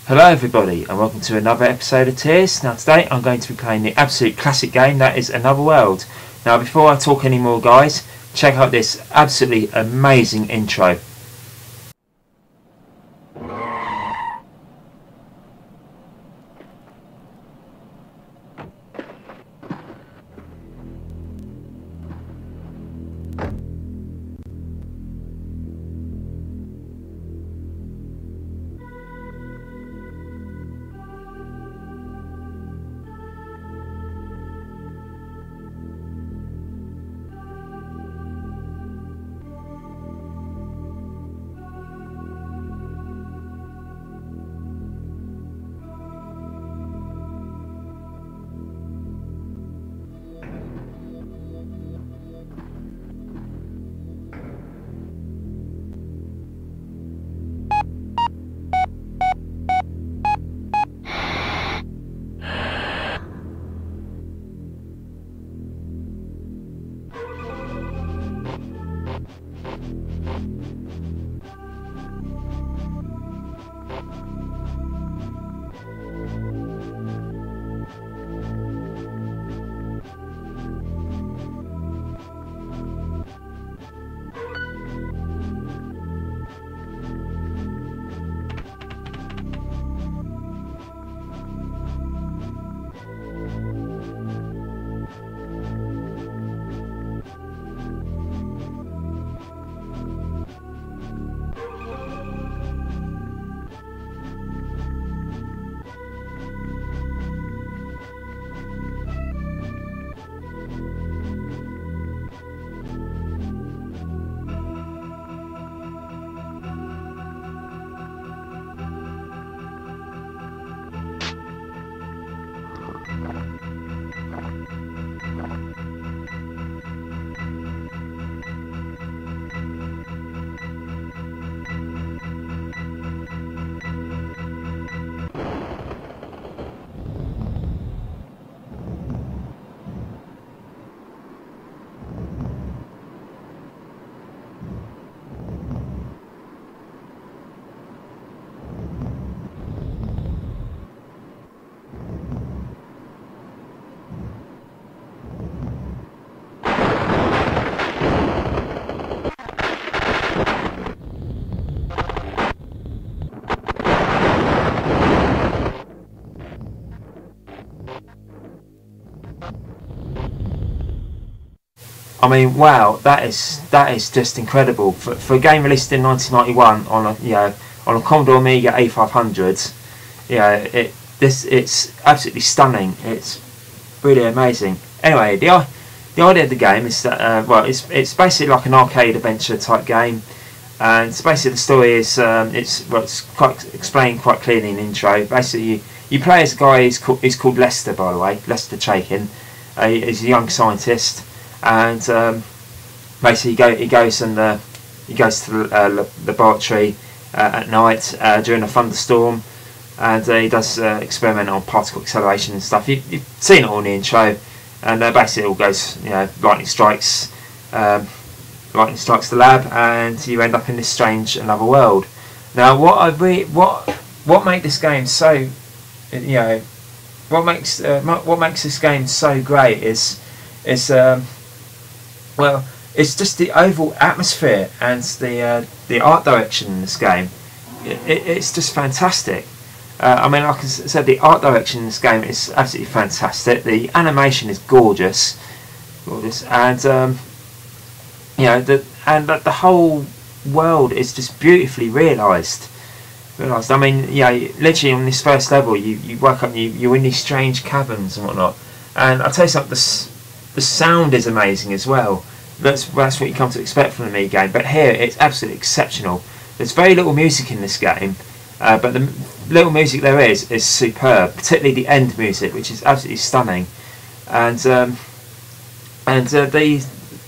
Hello everybody and welcome to another episode of T.E.A.R.S. Now today I'm going to be playing the absolute classic game that is Another World. Now before I talk any more guys, check out this absolutely amazing intro. I mean, wow, that is just incredible for a game released in 1991 on a Commodore Amiga A500. It's absolutely stunning. It's really amazing. Anyway, the idea of the game is that it's basically like an arcade adventure type game, and basically the story is it's quite explained quite clearly in the intro. Basically, you play as a guy. He's called Lester, by the way, Lester Chaykin. He's a young scientist. And basically he goes to the laboratory at night during a thunderstorm, and he does experiment on particle acceleration and stuff. You've seen it all in the intro, and basically it all goes, lightning strikes the lab, and you end up in this strange another world. Now, what makes this game so, what makes this game so great is well, it's just the overall atmosphere and the art direction in this game. It's just fantastic. I mean, like I said, the art direction in this game is absolutely fantastic. The animation is gorgeous, and the whole world is just beautifully realised. I mean, literally on this first level, you wake up and you're in these strange caverns and whatnot. And I'll tell you something. The sound is amazing as well. That's what you come to expect from the Amiga game. But here, it's absolutely exceptional. There's very little music in this game, but the little music there is superb. Particularly the end music, which is absolutely stunning. But like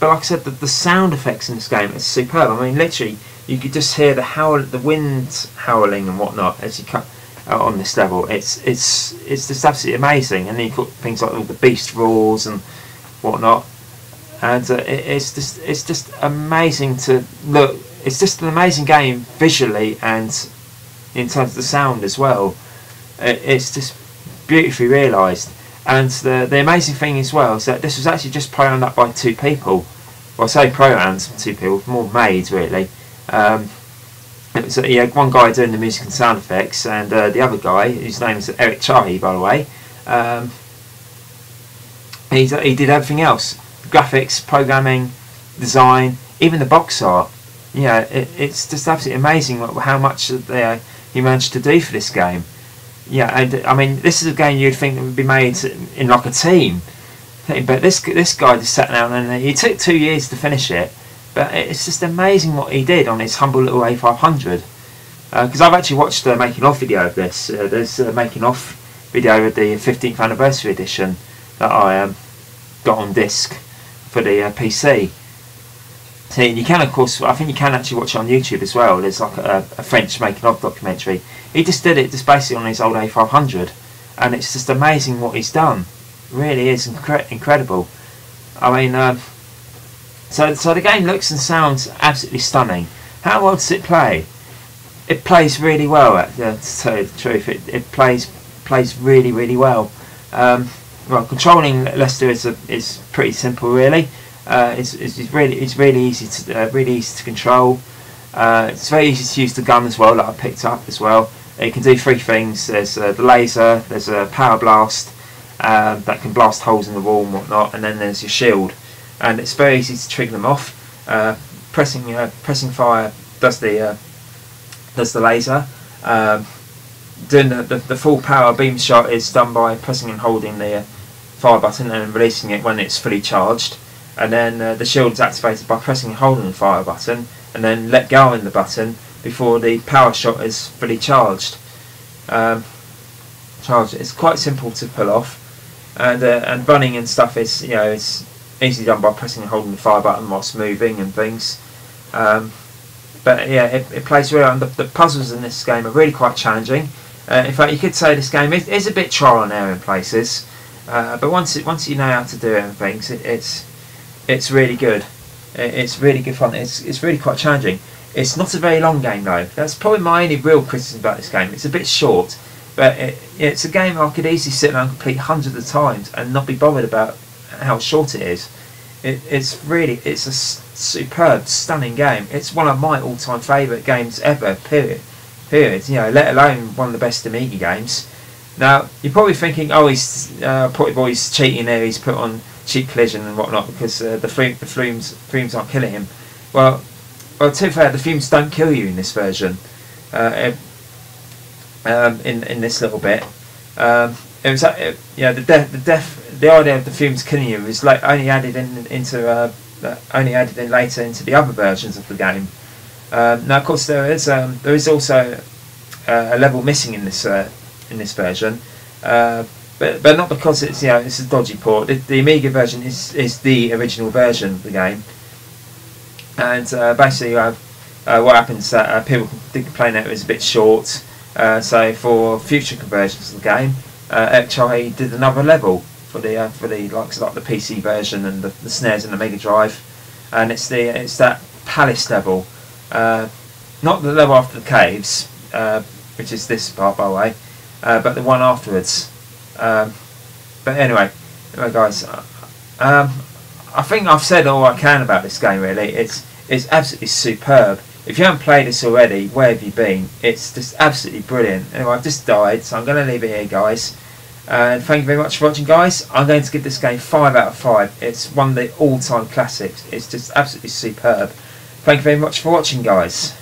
I said, the sound effects in this game is superb. I mean, literally, you could just hear the wind howling and whatnot as you cut on this level. It's just absolutely amazing. And then you've got things like all the beast roars and whatnot, and it's just amazing to look. It's just an amazing game visually and in terms of the sound as well. It's just beautifully realised. And the amazing thing as well is that this was actually just programmed up by 2 people. Well, I say programmed 2 people, more made really. It was one guy doing the music and sound effects, and the other guy, whose name is Eric Chahi, by the way, he did everything else: graphics, programming, design, even the box art. It's just absolutely amazing how much he managed to do for this game. And I mean, this is a game you'd think that would be made in like a team, but this guy just sat down and he took 2 years to finish it. But it's just amazing what he did on his humble little A500. Because I've actually watched a making of video of this. There's a making of video of the 15th anniversary edition that I got on disc for the PC. So you can, of course, I think you can actually watch it on YouTube as well. There's like a French making of documentary. He just did it just basically on his old A500, and it's just amazing what he's done. It really is incredible. I mean, so the game looks and sounds absolutely stunning. How well does it play? It plays really well. To tell you the truth, it plays really well. Well, controlling Lester is pretty simple, really. It's really easy to control. It's very easy to use the gun as well, that I picked up as well. It can do 3 things. There's the laser, there's a power blast that can blast holes in the wall and whatnot, and then there's your shield. And it's very easy to trigger them off. Pressing fire does the laser. Doing the full power beam shot is done by pressing and holding the fire button and releasing it when it's fully charged. And then the shield is activated by pressing and holding the fire button, and then let go in the button before the power shot is fully charged. It's quite simple to pull off, and running and stuff is it's easily done by pressing and holding the fire button whilst moving and things. But yeah, it plays really well, and the puzzles in this game are really quite challenging. In fact, you could say this game is a bit trial and error in places, but once you know how to do it and things, it's really good. It's really good fun. It's really quite challenging. It's not a very long game though. That's probably my only real criticism about this game. It's a bit short, but it's a game I could easily sit down and complete hundreds of times and not be bothered about how short it is. It's a superb, stunning game. It's one of my all-time favourite games ever. Period. Let alone one of the best Amiga games. Now you're probably thinking, oh, he's cheating there. He's put on cheap collision and whatnot because the fumes aren't killing him. Well, to be fair, the fumes don't kill you in this version. In this little bit, it was the idea of the fumes killing you was only added in later into the other versions of the game. Now, of course, there is also a level missing in this version, but not because it's a dodgy port. The Amiga version is the original version of the game, and basically what happens is that people did complain that it was a bit short. So for future conversions of the game, Eric Chahi did another level for the likes of like the PC version and the snares in the Mega Drive, and it's that palace level, not the level after the caves, which is this part by the way, but the one afterwards. But anyway guys, I think I've said all I can about this game. Really, it's absolutely superb. If you haven't played this already, where have you been? It's just absolutely brilliant. Anyway, I've just died, so I'm going to leave it here, guys. And thank you very much for watching, guys. I'm going to give this game 5 out of 5. It's one of the all-time classics. It's just absolutely superb. Thank you very much for watching, guys.